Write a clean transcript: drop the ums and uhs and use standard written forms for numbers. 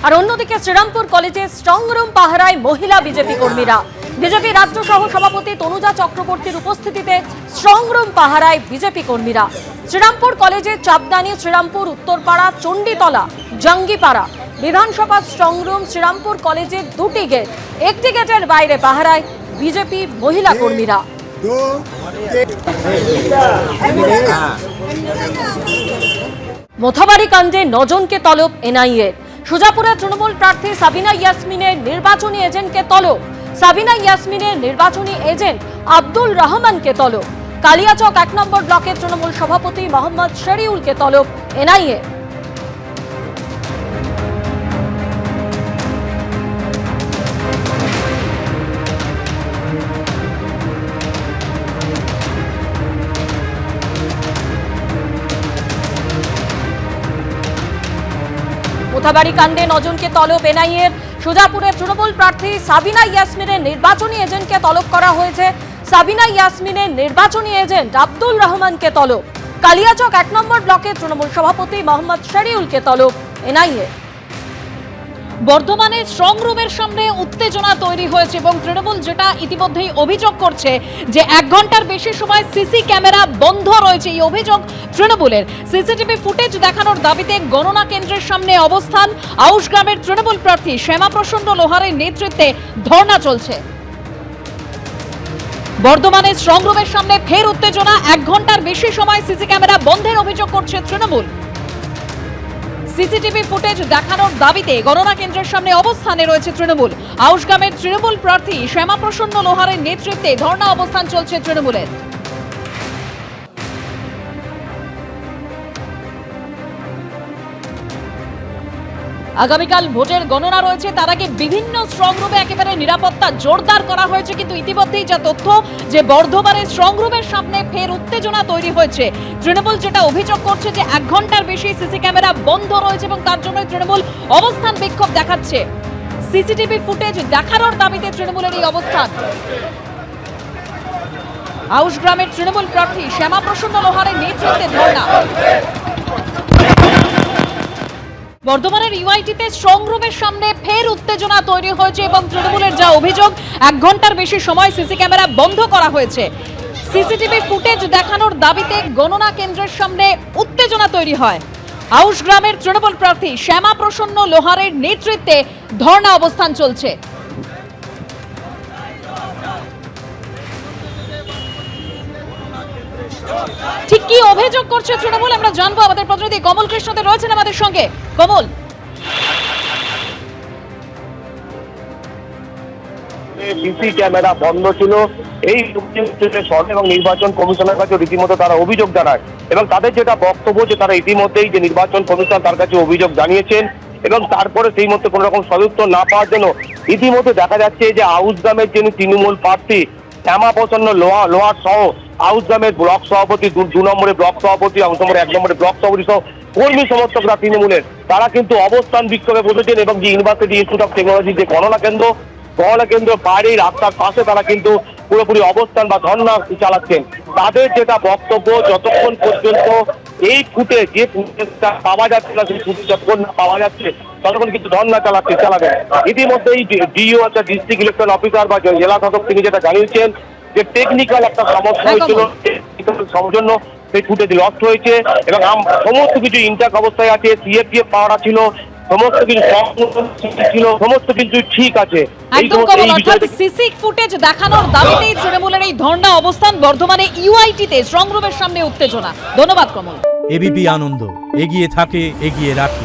আর অন্যদিকে শ্রীরামপুর কলেজে strong room পাহারায় মহিলা বিজেপি কর্মীরা। বিজেপি রাজ্য সহ সভাপতি তনুজা চক্রবর্তীর উপস্থিতিতে স্ট্রং রুম পাহারায় বিজেপি কর্মীরা। শ্রীরামপুর কলেজে চাপদানি, শ্রীরামপুর উত্তরপাড়া, চণ্ডীতলা, জঙ্গিপাড়া বিধানসভা স্ট্রং রুম শ্রীরামপুর কলেজের দুটি গেট, একটি গেটের বাইরে পাহারায় বিজেপি মহিলা কর্মীরা। মোথাবাড়ি কাণ্ডে 9 জনকে তলব এনআইএ। সুজাপুরের তৃণমূল প্রার্থী সাবিনা ইয়াসমিনের নির্বাচনী এজেন্টকে তলব। সাবিনা ইয়াসমিনের নির্বাচনী এজেন্ট আব্দুল রহমানকে তলব। কালিয়াচক 1 নম্বর ব্লকের তৃণমূল সভাপতি মোহাম্মদ শরিউলকে তলব এনআইএ। মোথাবাড়ি কাণ্ডে 9 জনকে তলব এনআইএর। সুজাপুরের তৃণমূল প্রার্থী সাবিনা ইয়াসমিনের নির্বাচনী এজেন্টকে তলব করা হয়েছে। সাবিনা ইয়াসমিনের নির্বাচনী এজেন্ট আব্দুল রহমানকে তলব। কালিয়াচক 1 নম্বর ব্লকের তৃণমূল সভাপতি মোহাম্মদ শরিউলকে তলব এনআইএ। বর্ধমানে স্ট্রং রুমের সামনে উত্তেজনা তৈরি হয়েছে এবং তৃণমূল যেটা ইতিমধ্যেই অভিযোগ করছে যে 1 ঘন্টার বেশি সময় সিসি ক্যামেরা বন্ধ রয়েছে। এই অভিযোগ তৃণমূলের। সিসিটিভি ফুটেজ দেখানোর দাবিতে গণনা কেন্দ্রের সামনে অবস্থান। আউশ গ্রামের তৃণমূল প্রার্থী শ্যামাপ্রসন্ন লোহারের নেতৃত্বে ধর্ণা চলছে। বর্ধমানে স্ট্রং রুমের সামনে ফের উত্তেজনা। 1 ঘন্টার বেশি সময় সিসি ক্যামেরা বন্ধের অভিযোগ করছে তৃণমূল। সিসিটিভি ফুটেজ দেখানোর দাবিতে গণনা কেন্দ্রের সামনে অবস্থানে রয়েছে তৃণমূল। আউশ গ্রামের তৃণমূল প্রার্থী শ্যামাপ্রসন্ন লোহারের নেতৃত্বে ধর্ণা অবস্থান চলছে তৃণমূলের। আগামীকাল ভোটের গণনা রয়েছে, তার আগে বিভিন্ন স্ট্রং রুমে একেবারে নিরাপত্তা জোরদার করা হয়েছে। কিন্তু ইতিমধ্যেই যা তথ্য যে বর্ধমানের স্ট্রং রুমের সামনে ফের উত্তেজনা তৈরি হয়েছে। তৃণমূল যেটা অভিযোগ করছে যে 1 ঘন্টার বেশি সিসি ক্যামেরা বন্ধ রয়েছে এবং তার জন্য তৃণমূল অবস্থান বিক্ষোভ দেখাচ্ছে। সিসিটিভি ফুটেজ দেখানোর দাবিতে তৃণমূলের এই অবস্থান। আউশ গ্রামের তৃণমূল প্রার্থী শ্যামাপ্রসন্ন লোহারের নেতৃত্বে ধর্ণা। বর্ধমানের ইউআইটিতে স্ট্রং রুমের সামনে ফের উত্তেজনা তৈরি হয়েছে এবং তৃণমূলের যা অভিযোগ 1 ঘন্টার বেশি সময় সিসি ক্যামেরা বন্ধ করা হয়েছে। সিসিটিভি ফুটেজ দেখানোর দাবিতে গণনা কেন্দ্রের সামনে উত্তেজনা তৈরি হয়। আউশ গ্রামের তৃণমূল প্রার্থী শ্যামাপ্রসন্ন লোহারের নেতৃত্বে ধর্ণা অবস্থান চলছে। ঠিক কি অভিযোগ করছে তৃণমূল আমরা জানবো। আমাদের প্রতিনিধি কমল কৃষ্ণতে রয়েছেন আমাদের সঙ্গে। কমল, সিসি ক্যামেরা বন্ধ ছিল, এই এবং নির্বাচন কমিশনের কাছে রীতিমতো তারা অভিযোগ জানায় এবং তাদের যেটা বক্তব্য যে তারা ইতিমধ্যেই যে নির্বাচন কমিশন তার কাছে অভিযোগ জানিয়েছেন এবং তারপরে সেই মধ্যে কোনো রকম সদুত্তর না পাওয়ার জন্য ইতিমধ্যে দেখা যাচ্ছে যে আউশ গ্রামের যিনি তৃণমূল প্রার্থী শ্যামাপ্রসন্ন লোহার সহ আউশ গ্রামের ব্লক সভাপতি, 2 নম্বরের ব্লক সভাপতি, 1 নম্বরের ব্লক সভাপতি সহ কর্মী সমর্থকরা তৃণমূলের তারা কিন্তু অবস্থান বিক্ষোভে বসেছেন এবং যে ইউনিভার্সিটি ইনস্টিটিউট অফ টেকনোলজি যে গণনা কেন্দ্র বাইরেই রাস্তার পাশে তারা কিন্তু পুরোপুরি অবস্থান বা ধর্ণা চালাচ্ছেন। তাদের যেটা বক্তব্য যতক্ষণ পর্যন্ত এই ফুটেজ যে ফুটেজটা পাওয়া যাচ্ছে না সেই ফুটেজ যতক্ষণ না পাওয়া যাচ্ছে ততক্ষণ কিন্তু ধর্ণা চালাবেন। ইতিমধ্যেই ডিইও অর্থাৎ ডিস্ট্রিক্ট ইলেকশন অফিসার বা জেলা শাসক তিনি যেটা জানিয়েছেন যে টেকনিক্যাল একটা সমস্যা হয়েছিল, জন্য সেই ফুটেজ লস্ট হয়েছে এবং সমস্ত কিছু ইনট্যাক্ট অবস্থায় আছে। সিএপিএফ পাওয়ার ছিল, সমস্ত কিছু ছিল, সমস্ত কিছু ঠিক আছে। একদম কমল, অর্থাৎ সিসি ফুটেজ দেখানোর দাবিতেই তৃণমূলের এই ধর্ণা অবস্থান। বর্ধমানে ইউআইটিতে স্ট্রং রুমের সামনে উত্তেজনা। ধন্যবাদ কমল। এবিপি আনন্দ, এগিয়ে থাকে, এগিয়ে রাখে।